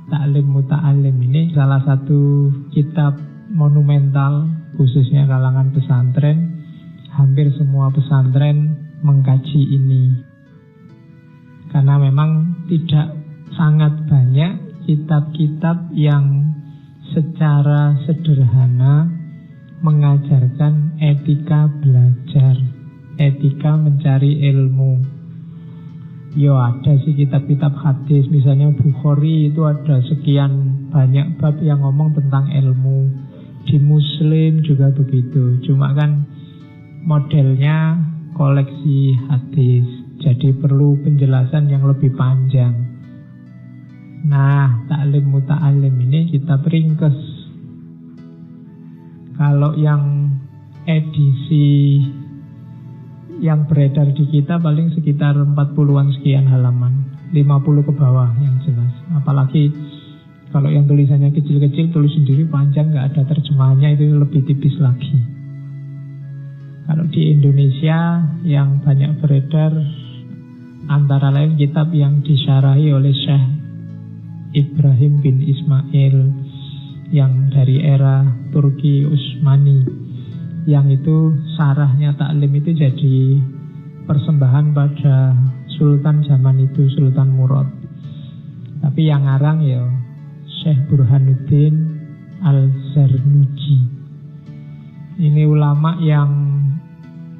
Ta'lim Muta'alim ini salah satu kitab monumental khususnya kalangan pesantren. Hampir semua pesantren mengkaji ini. Karena memang tidak sangat banyak kitab-kitab yang secara sederhana mengajarkan etika belajar, etika mencari ilmu. Ya ada sih kitab-kitab hadis, misalnya Bukhari itu ada sekian banyak bab yang ngomong tentang ilmu. Di Muslim juga begitu. Cuma kan modelnya koleksi hadis, jadi perlu penjelasan yang lebih panjang. Nah, Ta'lim Muta'alim ini kita ringkes. Kalau yang edisi yang beredar di kita paling sekitar 40-an sekian halaman, 50 ke bawah yang jelas. Apalagi kalau yang tulisannya kecil-kecil, tulis sendiri panjang, gak ada terjemahannya, itu lebih tipis lagi. Kalau di Indonesia yang banyak beredar antara lain kitab yang disyarahi oleh Syekh Ibrahim bin Ismail yang dari era Turki Utsmani, yang itu sarahnya Ta'lim itu jadi persembahan pada Sultan zaman itu, Sultan Murad. Tapi yang ngarang ya Syekh Burhanuddin Al-Zarnuji. Ini ulama yang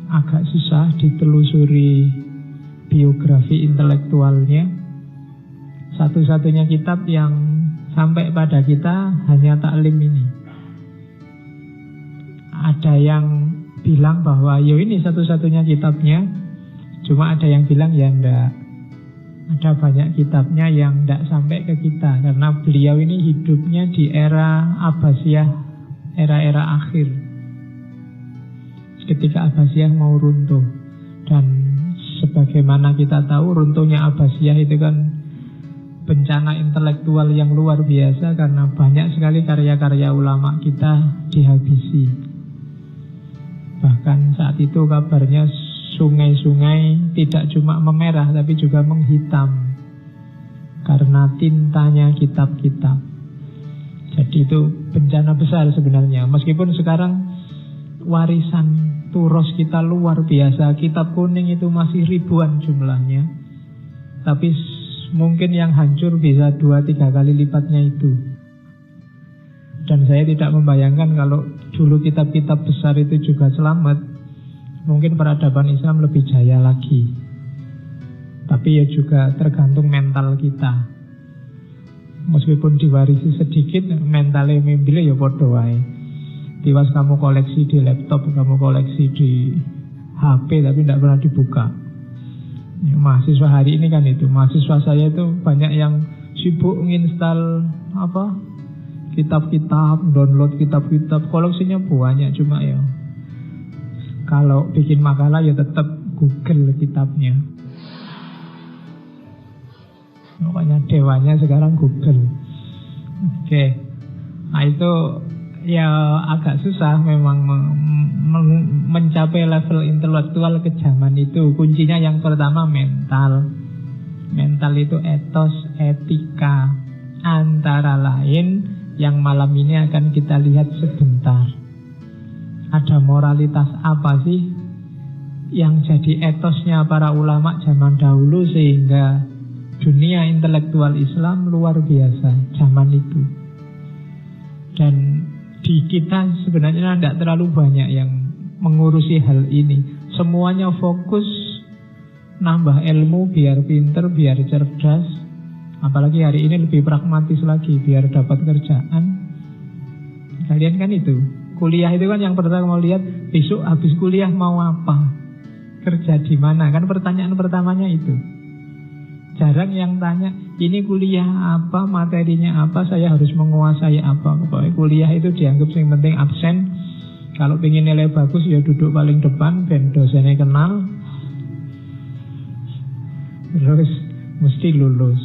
agak susah ditelusuri biografi intelektualnya. Satu-satunya kitab yang sampai pada kita hanya Ta'lim ini. Ada yang bilang bahwa yo ini satu-satunya kitabnya. Cuma ada yang bilang ya enggak. Ada banyak kitabnya yang enggak sampai ke kita, karena beliau ini hidupnya di era Abbasiyah, era-era akhir, ketika Abbasiyah mau runtuh. Dan sebagaimana kita tahu, runtuhnya Abbasiyah itu kan bencana intelektual yang luar biasa, karena banyak sekali karya-karya ulama kita dihabisi. Bahkan saat itu kabarnya sungai-sungai tidak cuma memerah tapi juga menghitam karena tintanya kitab-kitab. Jadi itu bencana besar sebenarnya. Meskipun sekarang warisan turos kita luar biasa, kitab kuning itu masih ribuan jumlahnya, tapi mungkin yang hancur bisa 2-3 kali lipatnya itu. Dan saya tidak membayangkan kalau dulu kitab-kitab besar itu juga selamat, mungkin peradaban Islam lebih jaya lagi. Tapi ya juga tergantung mental kita. Meskipun diwarisi sedikit, mentalnya membilih ya podo wae. Tiwas kamu koleksi di laptop, kamu koleksi di HP, tapi tidak pernah dibuka. Ya, mahasiswa hari ini kan itu, mahasiswa saya itu banyak yang sibuk nginstal kitab-kitab, download kitab-kitab, koleksinya banyak. Cuma ya kalau bikin makalah ya tetap Google kitabnya. Makanya dewanya sekarang Google. Oke. Nah itu ya agak susah memang mencapai level intelektual ke zaman itu. Kuncinya yang pertama mental. Mental itu etos, etika. Antara lain yang malam ini akan kita lihat sebentar. Ada moralitas apa sih yang jadi etosnya para ulama zaman dahulu sehingga dunia intelektual Islam luar biasa zaman itu. Dan di kita sebenarnya tidak terlalu banyak yang mengurusi hal ini. Semuanya fokus nambah ilmu biar pinter, biar cerdas. Apalagi hari ini lebih pragmatis lagi, biar dapat kerjaan. Kalian kan itu, kuliah itu kan yang pertama mau lihat besok habis kuliah mau apa, kerja di mana, kan pertanyaan pertamanya itu. Jarang yang tanya, ini kuliah apa, materinya apa, saya harus menguasai apa. Pokoknya kuliah itu dianggap yang penting absen. Kalau pengen nilai bagus ya duduk paling depan, ben dosennya kenal, terus mesti lulus.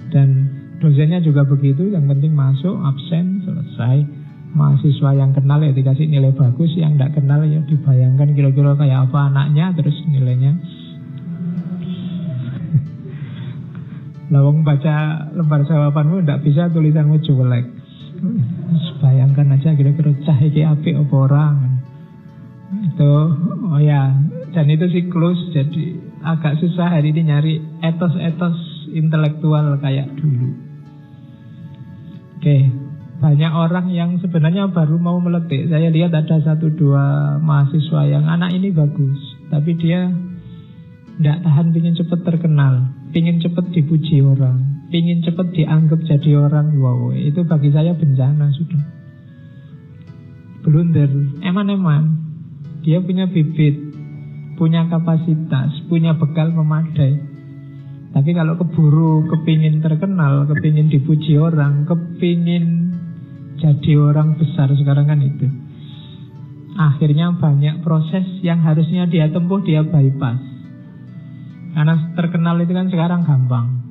Dan dosennya juga begitu, yang penting masuk, absen, selesai. Mahasiswa yang kenal ya dikasih nilai bagus, yang tidak kenal ya dibayangkan kira-kira kayak apa anaknya, terus nilainya. Lawang baca lembar jawabanmu ndak bisa tulisanmu jelek. Bayangkan aja kira-kira cah iki apik apa orang. Itu oh ya, dan itu siklus, jadi agak susah hari ini nyari etos-etos intelektual kayak dulu. Oke, banyak orang yang sebenarnya baru mau meletik. Saya lihat ada 1-2 mahasiswa yang anak ini bagus, tapi dia nggak tahan, pingin cepet terkenal, pingin cepet dipuji orang, pingin cepet dianggap jadi orang. Wow, itu bagi saya bencana sudah. Blunder, eman-eman. Dia punya bibit, punya kapasitas, punya bekal memadai. Tapi kalau keburu kepingin terkenal, kepingin dipuji orang, kepingin jadi orang besar sekarang kan itu, akhirnya banyak proses yang harusnya dia tempuh dia bypass. Karena terkenal itu kan sekarang gampang.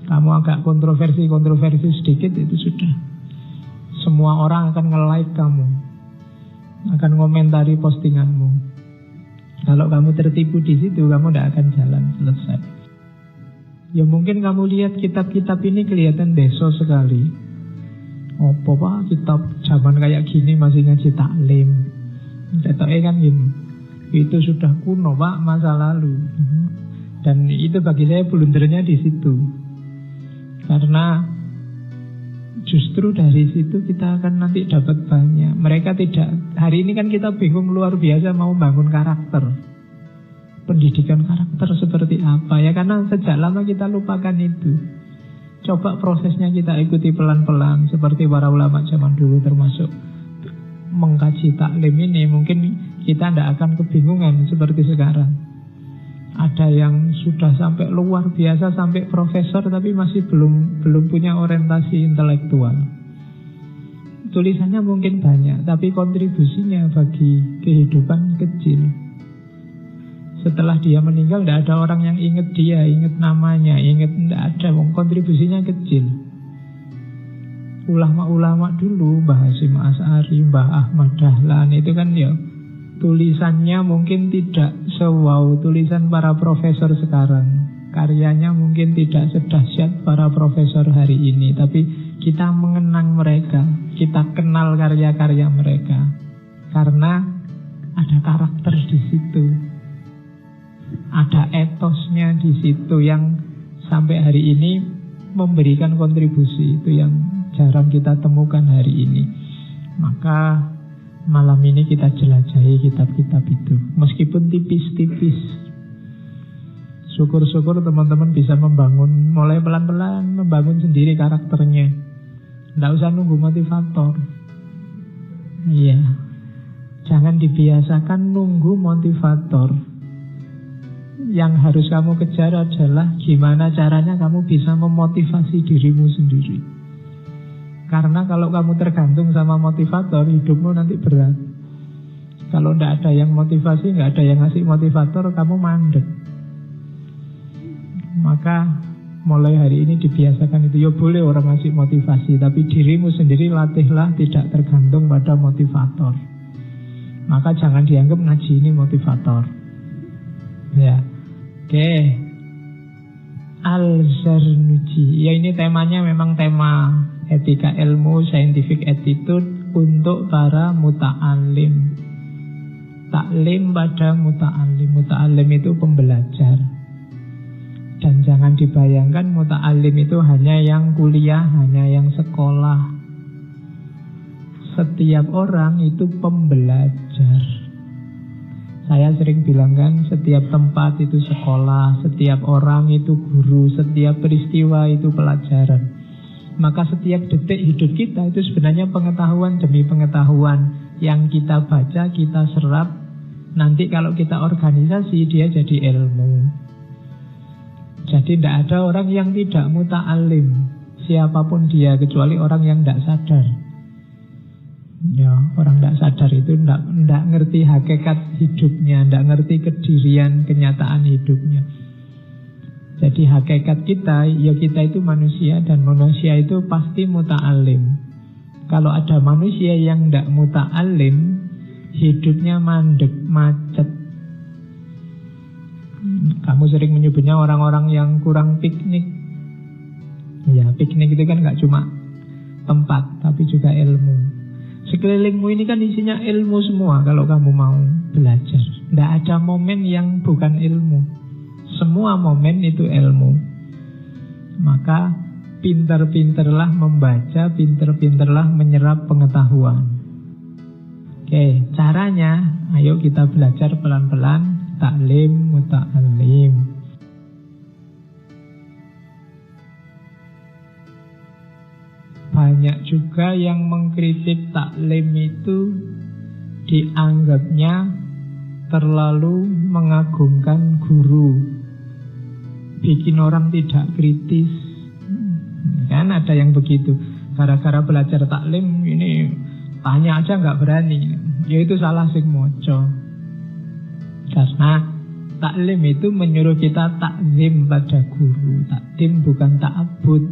Kamu agak kontroversi sedikit itu sudah, semua orang akan nge-like kamu, akan ngomentari postinganmu. Kalau kamu tertipu di situ, kamu tidak akan jalan selesai. Ya mungkin kamu lihat kitab-kitab ini kelihatan deso sekali. Apa pak, kitab zaman kayak gini masih ngaji taklim. Tetoknya kan gini, itu sudah kuno pak, masa lalu. Dan itu bagi saya blundernya di situ. Karena justru dari situ kita akan nanti dapat banyak. Mereka tidak, hari ini kan kita bingung luar biasa mau bangun karakter. Pendidikan karakter seperti apa ya, karena sejak lama kita lupakan itu. Coba prosesnya kita ikuti pelan-pelan seperti para ulama zaman dulu, termasuk mengkaji taklim ini. Mungkin kita tidak akan kebingungan seperti sekarang. Ada yang sudah sampai luar biasa, sampai profesor, tapi masih belum punya orientasi intelektual. Tulisannya mungkin banyak, tapi kontribusinya bagi kehidupan kecil. Setelah dia meninggal, tidak ada orang yang ingat dia, ingat namanya, tidak ada, kontribusinya kecil. Ulama-ulama dulu, Mbah Hasyim Asy'ari, Mbah Ahmad Dahlan, itu kan ya tulisannya mungkin tidak se-wow tulisan para profesor sekarang. Karyanya mungkin tidak sedahsyat para profesor hari ini, tapi kita mengenang mereka, kita kenal karya-karya mereka karena ada karakter di situ, ada etosnya di situ yang sampai hari ini memberikan kontribusi. Itu yang jarang kita temukan hari ini. Maka malam ini kita jelajahi kitab-kitab itu, meskipun tipis-tipis. Syukur-syukur teman-teman bisa membangun, mulai pelan-pelan membangun sendiri karakternya. Tidak usah nunggu motivator. Iya, jangan dibiasakan nunggu motivator. Yang harus kamu kejar adalah gimana caranya kamu bisa memotivasi dirimu sendiri. Karena kalau kamu tergantung sama motivator, hidupmu nanti berat. Kalau tidak ada yang motivasi, nggak ada yang ngasih motivator, kamu mandek. Maka mulai hari ini dibiasakan itu. Ya boleh orang ngasih motivasi, tapi dirimu sendiri latihlah tidak tergantung pada motivator. Maka jangan dianggap ngaji ini motivator. Ya, oke. Al-Zarnuji. Ya ini temanya memang tema etika ilmu, scientific attitude untuk para muta'alim. Taklim pada muta'alim. Muta'alim itu pembelajar. Dan jangan dibayangkan muta'alim itu hanya yang kuliah, hanya yang sekolah. Setiap orang itu pembelajar. Saya sering bilang kan, setiap tempat itu sekolah, setiap orang itu guru, setiap peristiwa itu pelajaran. Maka setiap detik hidup kita itu sebenarnya pengetahuan demi pengetahuan yang kita baca, kita serap. Nanti kalau kita organisasi, dia jadi ilmu. Jadi tidak ada orang yang tidak muta'alim, siapapun dia, kecuali orang yang tidak sadar. Ya, orang tidak sadar itu tidak ngerti hakikat hidupnya, tidak ngerti kedirian, kenyataan hidupnya. Jadi hakikat kita, ya kita itu manusia, dan manusia itu pasti muta'alim. Kalau ada manusia yang tidak muta'alim, hidupnya mandek, macet. Kamu sering menyebutnya orang-orang yang kurang piknik. Ya, piknik itu kan gak cuma tempat, tapi juga ilmu. Sekelilingmu ini kan isinya ilmu semua kalau kamu mau belajar. Tidak ada momen yang bukan ilmu. Semua momen itu ilmu. Maka pinter-pinterlah membaca, pinter-pinterlah menyerap pengetahuan. Oke, caranya, ayo kita belajar pelan-pelan, taklim, muta'alim. Banyak juga yang mengkritik taklim itu dianggapnya terlalu mengagungkan guru, bikin orang tidak kritis. Kan ada yang begitu. Gara-gara belajar taklim ini tanya aja gak berani. Ya itu salah sing moco. Karena taklim itu menyuruh kita takzim pada guru. Takdim bukan ta'abud,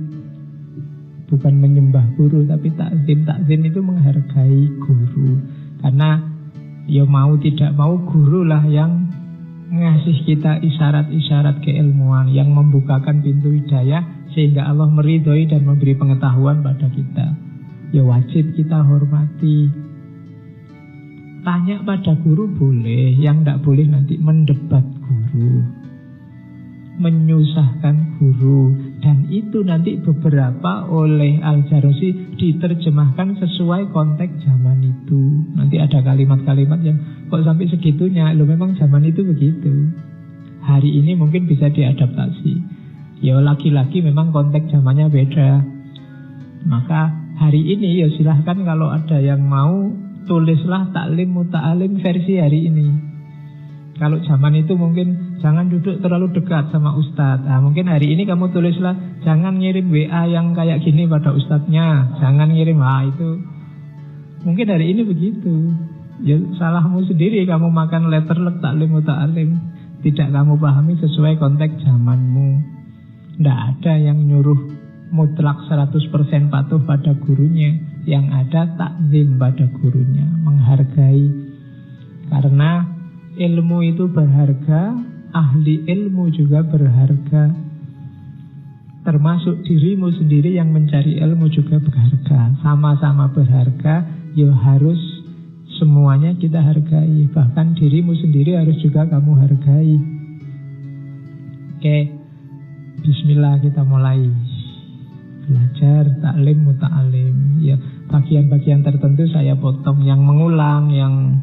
bukan menyembah guru, tapi takzim. Takzim itu menghargai guru. Karena ya mau tidak mau guru lah yang ngasih kita isyarat-isyarat keilmuan, yang membukakan pintu hidayah sehingga Allah meridhoi dan memberi pengetahuan pada kita. Ya wajib kita hormati. Tanya pada guru boleh, yang tidak boleh nanti mendebat guru, menyusahkan guru. Dan itu nanti beberapa oleh Al-Jarusi diterjemahkan sesuai konteks zaman itu. Nanti ada kalimat-kalimat yang kok sampai segitunya, loh memang zaman itu begitu. Hari ini mungkin bisa diadaptasi. Ya laki-laki memang konteks zamannya beda. Maka hari ini ya silahkan kalau ada yang mau, tulislah taklim muta'alim versi hari ini. Kalau zaman itu mungkin jangan duduk terlalu dekat sama ustadz. Nah, mungkin hari ini kamu tulislah jangan ngirim WA yang kayak gini pada ustadznya. Jangan ngirim, itu. Mungkin hari ini begitu. Ya salahmu sendiri kamu makan letterlek taklim muta'alim. Tidak kamu pahami sesuai konteks zamanmu. Tidak ada yang nyuruh mutlak 100% patuh pada gurunya. Yang ada takzim pada gurunya, menghargai. Karena ilmu itu berharga, ahli ilmu juga berharga. Termasuk dirimu sendiri yang mencari ilmu juga berharga. Sama-sama berharga, ya harus semuanya kita hargai. Bahkan dirimu sendiri harus juga kamu hargai. Oke, bismillah kita mulai belajar taklim muta'alim. Ya, bagian-bagian tertentu saya potong, yang mengulang, yang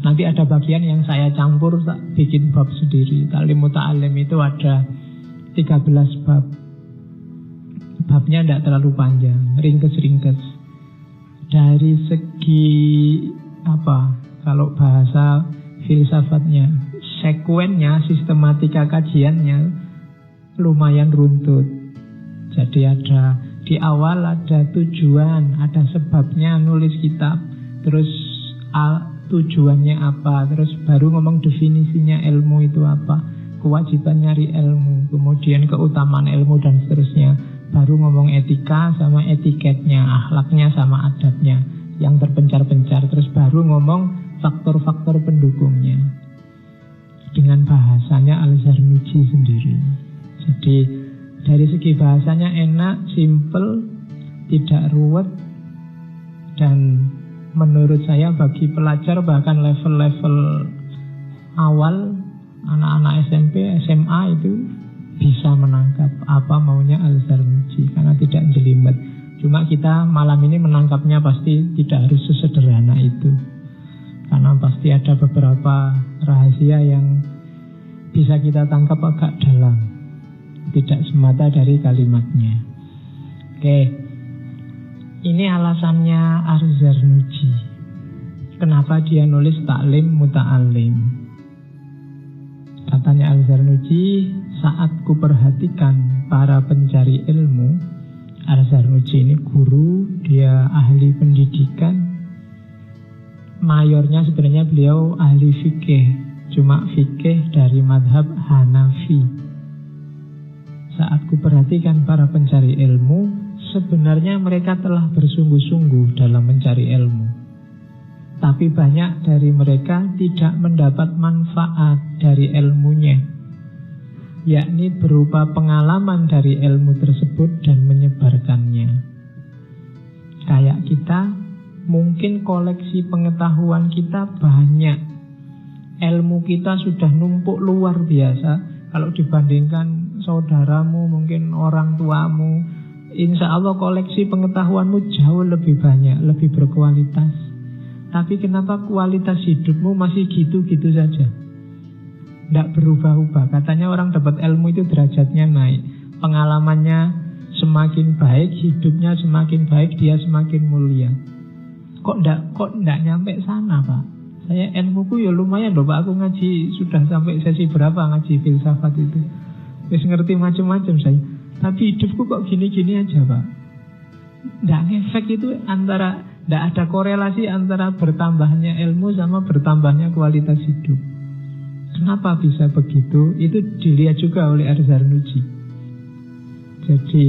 nanti ada bagian yang saya campur, tak bikin bab sendiri. Taklim muta'alim itu ada 13 bab. Babnya tidak terlalu panjang, ringkes-ringkes. Dari segi kalau bahasa filsafatnya, sekuennya, sistematika kajiannya lumayan runtut. Jadi ada di awal ada tujuan, ada sebabnya nulis kitab, terus tujuannya apa, terus baru ngomong definisinya ilmu itu apa, kewajiban nyari ilmu, kemudian keutamaan ilmu dan seterusnya. Baru ngomong etika sama etiketnya, akhlaknya sama adabnya yang terpencar-pencar. Terus baru ngomong faktor-faktor pendukungnya dengan bahasanya Al-Zarnuji sendiri. Jadi dari segi bahasanya enak, simple, tidak ruwet. Dan menurut saya bagi pelajar bahkan level-level awal, anak-anak SMP, SMA itu bisa menangkap apa maunya Al-Zarnuji karena tidak jelimet. Cuma kita malam ini menangkapnya pasti tidak harus sesederhana itu, karena pasti ada beberapa rahasia yang bisa kita tangkap agak dalam, tidak semata dari kalimatnya. Oke, ini alasannya Al-Zarnuji. Kenapa dia nulis taklim muta'alim? Katanya Al-Zarnuji, saat ku perhatikan para pencari ilmu, Al-Zarnuji ini guru, dia ahli pendidikan. Mayornya sebenarnya beliau ahli fikih, cuma fikih dari madhab Hanafi. Saat ku perhatikan para pencari ilmu, sebenarnya mereka telah bersungguh-sungguh dalam mencari ilmu. Tapi banyak dari mereka tidak mendapat manfaat dari ilmunya. yakni berupa pengalaman dari ilmu tersebut dan menyebarkannya. Kayak kita, mungkin koleksi pengetahuan kita banyak, ilmu kita sudah numpuk luar biasa. Kalau dibandingkan saudaramu, mungkin orang tuamu, insya Allah koleksi pengetahuanmu jauh lebih banyak, lebih berkualitas. Tapi kenapa kualitas hidupmu masih gitu-gitu saja? Tidak berubah-ubah. Katanya orang dapat ilmu itu derajatnya naik, pengalamannya semakin baik, hidupnya semakin baik, dia semakin mulia. Kok enggak nyampe sana, Pak? Saya ilmuku ya lumayan loh, Pak. Aku ngaji sudah sampai sesi berapa ngaji filsafat itu. Wis ngerti macam-macam saya. Tapi hidupku kok gini-gini aja, Pak. Enggak ngefek itu antara, enggak ada korelasi antara bertambahnya ilmu sama bertambahnya kualitas hidup. Kenapa bisa begitu? Itu dilihat juga oleh Al-Zarnuji. Jadi,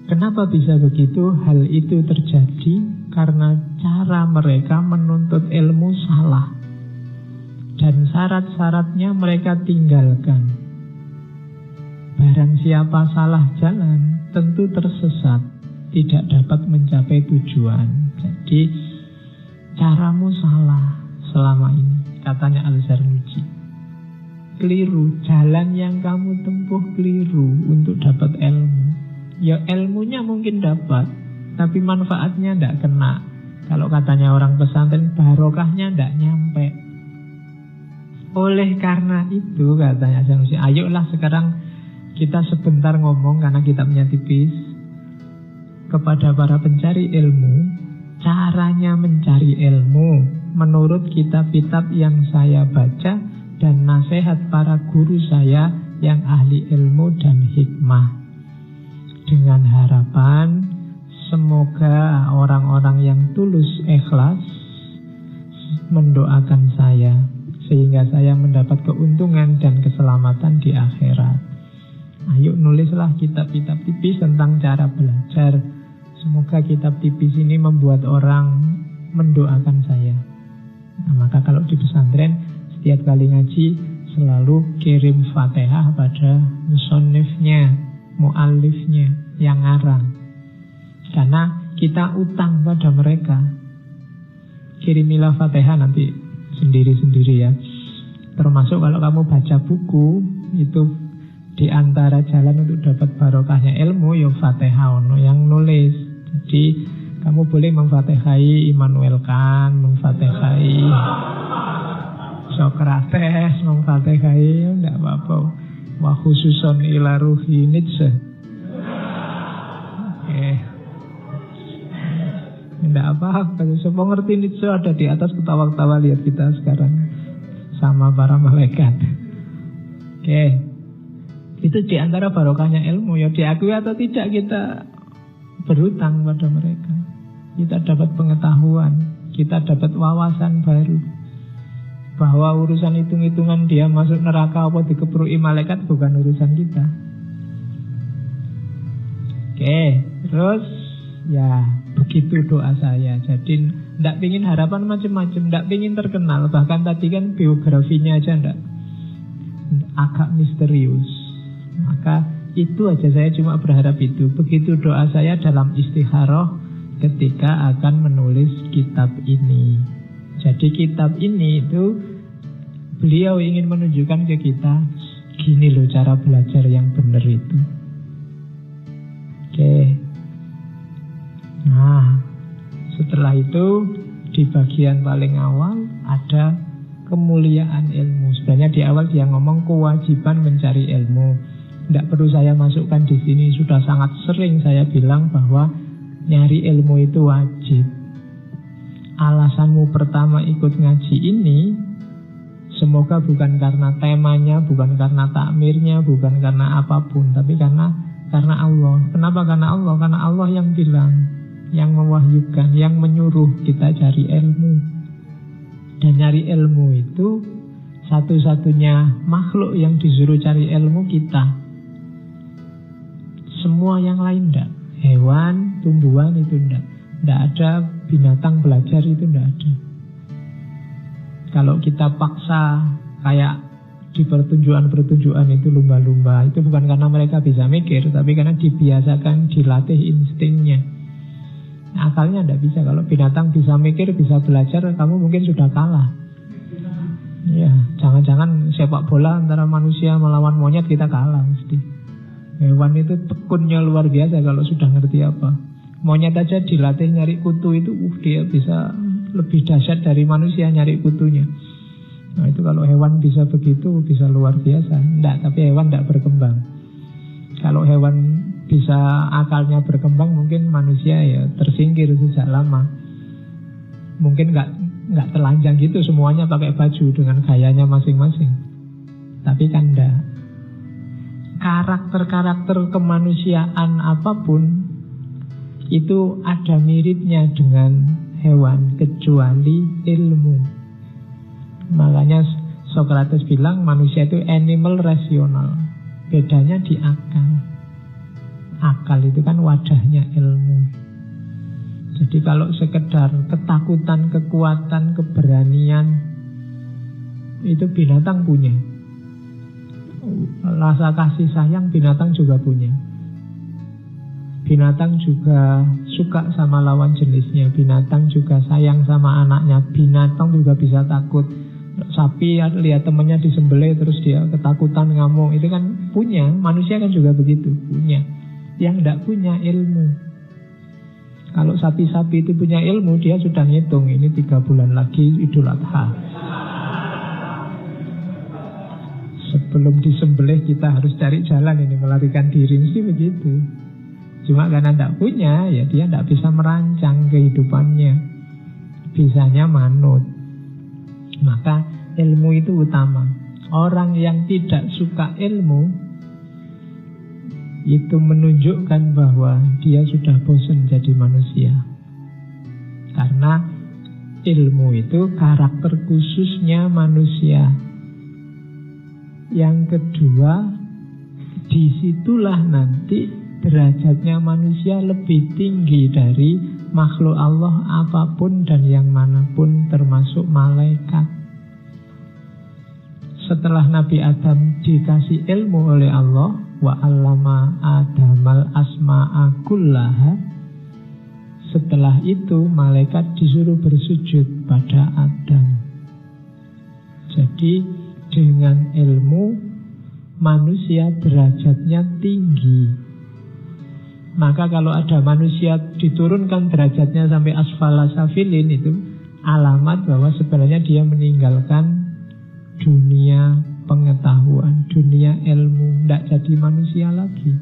kenapa bisa begitu? Hal itu terjadi karena cara mereka menuntut ilmu salah. Dan syarat-syaratnya mereka tinggalkan. Barang siapa salah jalan, tentu tersesat, tidak dapat mencapai tujuan. Jadi, caramu salah selama ini, katanya Al-Zarnuji. Keliru, jalan yang kamu tempuh keliru untuk dapat ilmu. Ya ilmunya mungkin dapat, tapi manfaatnya tidak kena. Kalau katanya orang pesantren, barokahnya tidak nyampe. Oleh karena itu, katanya Sanusi, ayolah sekarang kita sebentar ngomong, karena kitabnya tipis, kepada para pencari ilmu, caranya mencari ilmu menurut kitab-kitab yang saya baca dan nasihat para guru saya yang ahli ilmu dan hikmah. Dengan harapan semoga orang-orang yang tulus ikhlas mendoakan saya, sehingga saya mendapat keuntungan dan keselamatan di akhirat. Ayo nulislah kitab-kitab tipis tentang cara belajar. Semoga kitab tipis ini membuat orang mendoakan saya. Nah, maka kalau di pesantren setiap kali ngaji selalu kirim Fatihah pada musannifnya, muallifnya yang ngarang. Karena kita utang pada mereka. Kirimilah Fatihah nanti sendiri-sendiri ya. Termasuk kalau kamu baca buku, itu di antara jalan untuk dapat barokahnya ilmu ya Fatihah ono yang nulis. Jadi kamu boleh memfatihai Immanuel Kant, memfatihai Sokrates, memfatihai, tidak apa-apa. Wa khususon ila ruhi Nietzsche. Tidak apa-apa. Semua ngerti Nietzsche ada di atas ketawa-ketawa, lihat kita sekarang sama para malaikat. Itu di antara barokahnya ilmu. Ya diakui atau tidak, kita berutang pada mereka. Kita dapat pengetahuan, kita dapat wawasan baru. Bahwa urusan hitung-hitungan dia masuk neraka apa dikepruki malaikat bukan urusan kita. Terus ya begitu doa saya. Jadi tidak ingin harapan macam-macam, tidak ingin terkenal. Bahkan tadi kan biografinya aja tidak, agak misterius. Maka itu aja, saya cuma berharap itu. Begitu doa saya dalam istikharah ketika akan menulis kitab ini. Jadi kitab ini itu beliau ingin menunjukkan ke kita, gini loh cara belajar yang benar itu. Nah, setelah itu di bagian paling awal ada kemuliaan ilmu. Sebenarnya di awal dia ngomong kewajiban mencari ilmu. Tidak perlu saya masukkan di sini, sudah sangat sering saya bilang bahwa nyari ilmu itu wajib. Alasanmu pertama ikut ngaji ini, semoga bukan karena temanya, bukan karena takmirnya, bukan karena apapun, tapi karena Allah. Kenapa karena Allah? Karena Allah yang bilang, yang mewahyukan, yang menyuruh kita cari ilmu. Dan nyari ilmu itu satu-satunya makhluk yang disuruh cari ilmu kita. Semua yang lain enggak. Hewan, tumbuhan itu enggak. Enggak ada binatang belajar, itu enggak ada. Kalau kita paksa kayak di pertunjukan-pertunjukan itu lumba-lumba. Itu bukan karena mereka bisa mikir, tapi karena dibiasakan, dilatih instingnya. Akalnya tidak bisa. Kalau binatang bisa mikir, bisa belajar, kamu mungkin sudah kalah. Ya, jangan-jangan sepak bola antara manusia melawan monyet kita kalah mesti. Hewan itu tekunnya luar biasa kalau sudah ngerti apa. Monyet aja dilatih nyari kutu itu, dia bisa lebih dahsyat dari manusia nyari kutunya. Nah itu kalau hewan bisa begitu, bisa luar biasa. Enggak, tapi hewan tidak berkembang. Kalau hewan bisa akalnya berkembang, mungkin manusia ya tersingkir sejak lama. Mungkin enggak telanjang gitu semuanya pakai baju dengan gayanya masing-masing. Tapi kan enggak. Karakter-karakter kemanusiaan apapun itu ada miripnya dengan hewan kecuali ilmu. Makanya Socrates bilang manusia itu animal rasional. Bedanya di akal. Akal itu kan wadahnya ilmu. Jadi kalau sekedar ketakutan, kekuatan, keberanian, itu binatang punya. Rasa kasih sayang binatang juga punya. Binatang juga suka sama lawan jenisnya. Binatang juga sayang sama anaknya. Binatang juga bisa takut. Sapi lihat temannya disembelih terus dia ketakutan ngamuk. Itu kan punya. Manusia kan juga begitu, punya. Yang tidak punya ilmu. Kalau sapi-sapi itu punya ilmu, dia sudah ngitung ini 3 bulan lagi Idul Adha. Sebelum disembelih kita harus cari jalan ini, melarikan diri, mesti begitu. Cuma karena tidak punya, ya dia tidak bisa merancang kehidupannya. Bisanya manut. Maka ilmu itu utama. Orang yang tidak suka ilmu itu menunjukkan bahwa dia sudah bosan jadi manusia. Karena ilmu itu karakter khususnya manusia. Yang kedua, disitulah nanti derajatnya manusia lebih tinggi dari makhluk Allah apapun dan yang manapun termasuk malaikat. Setelah Nabi Adam dikasih ilmu oleh Allah, wa 'allama Adamal asma'a kullaha, setelah itu malaikat disuruh bersujud pada Adam. Jadi dengan ilmu manusia derajatnya tinggi. Maka kalau ada manusia diturunkan derajatnya sampai asfala safilin, itu alamat bahwa sebenarnya dia meninggalkan dunia pengetahuan, dunia ilmu, tidak jadi manusia lagi.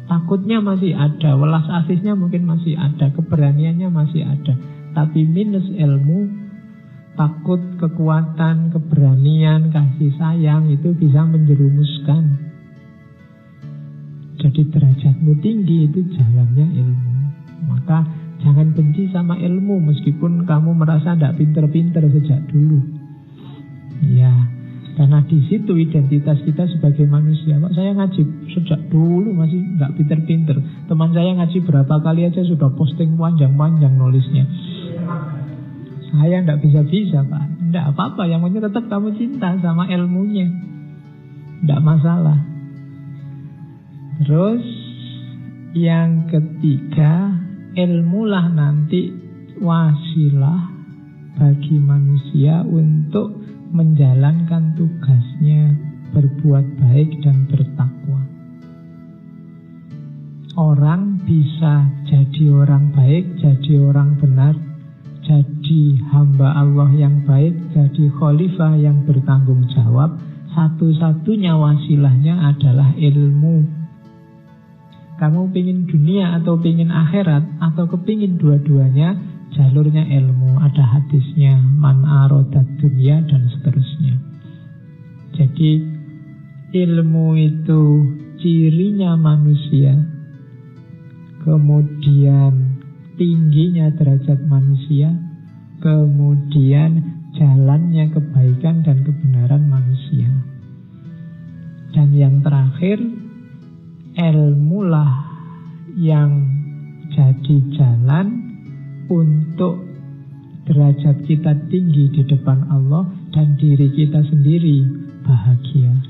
Takutnya masih ada, welas asihnya mungkin masih ada, keberaniannya masih ada, tapi minus ilmu, takut, kekuatan, keberanian, kasih sayang itu bisa menjerumuskan. Jadi derajatmu tinggi itu jalannya ilmu. Maka jangan benci sama ilmu meskipun kamu merasa tidak pinter-pinter sejak dulu. Ya, karena di situ identitas kita sebagai manusia. Pak, saya ngaji sejak dulu masih nggak pinter-pinter. Teman saya ngaji berapa kali aja sudah posting panjang-panjang nulisnya. Saya tidak bisa-bisa, Pak. Tidak apa-apa, yang penting tetap kamu cinta sama ilmunya. Tidak masalah. Terus yang ketiga, ilmulah nanti wasilah bagi manusia untuk menjalankan tugasnya berbuat baik dan bertakwa. Orang bisa jadi orang baik, jadi orang benar, jadi hamba Allah yang baik, jadi khalifah yang bertanggung jawab. Satu-satunya wasilahnya adalah ilmu. Kamu pingin dunia atau pingin akhirat atau kepingin dua-duanya, jalurnya ilmu. Ada hadisnya, man arodat dunia dan seterusnya. Jadi ilmu itu cirinya manusia. Kemudian tingginya derajat manusia. Kemudian jalannya kebaikan dan kebenaran manusia. Dan yang terakhir, ilmulah yang jadi jalan untuk derajat kita tinggi di depan Allah dan diri kita sendiri bahagia.